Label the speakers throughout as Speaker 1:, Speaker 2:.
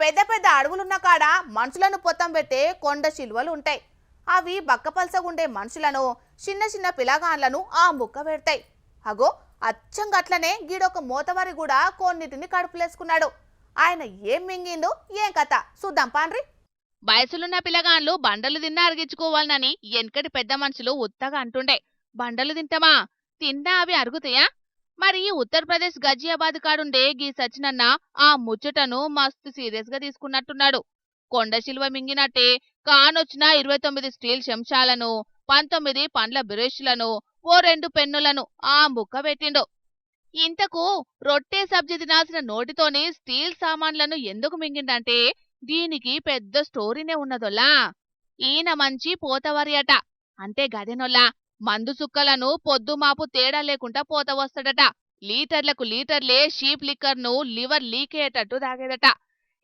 Speaker 1: పెద్ద పెద్ద అడవులున్న కాడ మనుషులను పొత్తం పెట్టే కొండ శిల్వలు ఉంటాయి. అవి బక్కపల్సగుండే మనుషులను చిన్న చిన్న పిలగాన్లను ఆ ముక్క పెడతాయి. అగో అచ్చంగట్లనే గీడొక మోతవారి కూడా కొన్నిటిని కడుపులేసుకున్నాడు. ఆయన ఏం మింగిండు ఏం కథ చూద్దాం పాండ్రి.
Speaker 2: వయసులున్న పిల్లగాన్లు బండలు తిన్నా అరిగించుకోవాలని ఎనకటి పెద్ద మనుషులు ఉత్తగా అంటుండే. బండలు తింటామా? తిన్నా అవి అరుగుతాయా? మరి ఉత్తరప్రదేశ్ గజియాబాద్ కాడుండే గీ సచినన్న ఆ ముచ్చటను మస్తు సీరియస్ గా తీసుకున్నట్టున్నాడు. కొండ శిల్వ మింగినట్టే కానొచ్చిన 29 స్టీల్ చెంచాలను, 19 పండ్ల బ్రష్లను, ఓ 2 పెన్నులను ఆ ముక్క పెట్టిండు. ఇంతకు రొట్టె సబ్జీ తినాల్సిన నోటితోని స్టీల్ సామాన్లను ఎందుకు మింగిండంటే దీనికి పెద్ద స్టోరీనే ఉన్నదొల్లా. ఈయన మంచి పోతవరి అట. అంటే గదెనొల్లా మందు సుక్కలను పొద్దుమాపు తేడా లేకుండా పోత వస్తాడట. లీటర్లకు లీటర్లే షీప్ లిక్కర్ను లివర్ లీకేటట్టు తాగేదట.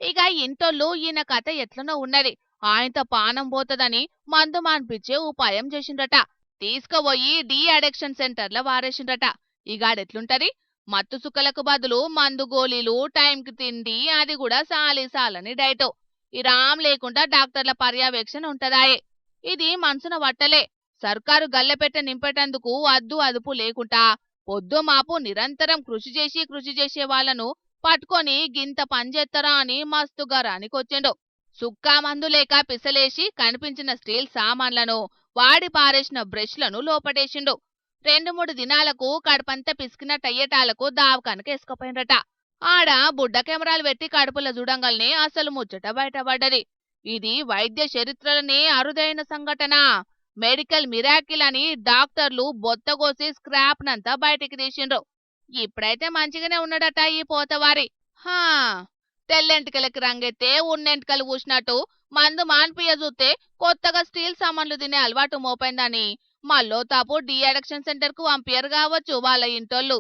Speaker 2: ఇక ఇంటోళ్ళు ఈయన కథ ఎట్లనో ఉన్నది. ఆయనతో పానం పోతదని మందు మాన్పించే ఉపాయం చేసిండట. తీసుకుపోయి డీ అడిక్షన్ సెంటర్లో వారేసిండట. ఇగాడెట్లుంటది? మత్తు సుక్కలకు బదులు మందు గోళీలు, టైంకి తిండి, అది కూడా సాలని డైట్. ఈ రామ్ లేకుండా డాక్టర్ల పర్యవేక్షణ ఉంటదాయే. ఇది మనసున వట్టలే. సర్కారు గల్లెపెట్ట నింపేటందుకు అద్దు అదుపు లేకుండా పొద్దు మాపు నిరంతరం కృషి చేసే వాళ్లను పట్టుకొని గింత పనిచేత్తరా అని మస్తుగా రానికొచ్చిండు. సుక్కా మందు లేక పిసలేసి కనిపించిన స్టీల్ సామాన్లను, వాడి పారేసిన బ్రష్లను లోపటేసిండు. 2-3 దినాలకు కడుపంతా పిసికినట్టయ్యేటాలకు దావకానికి ఎసుకపోయినరట. ఆడ బుడ్డ కెమెరాలు పెట్టి కడుపుల చూడంగాల్నే అసలు ముచ్చట బయటపడ్డది. ఇది వైద్య చరిత్రలనే అరుదైన సంఘటన. మెడికల్ మిరాకిల్ అని డాక్టర్లు బొత్తగోసి స్క్రాప్ నంతా బయటికి తీసిండ్రు. ఇప్పుడైతే మంచిగానే ఉన్నాడట ఈ పోతవారి. హా, తెల్లెంటికలకి రంగెత్తే ఉన్నెంటికలు పూసినట్టు మందు మాన్పియ చూస్తే కొత్తగా స్టీల్ సామాన్లు తినే అలవాటు మోపైందని మళ్ళో తాపు డీ అడిక్షన్ సెంటర్ కు పంపియరు కావచ్చు వాళ్ళ ఇంటోళ్ళు.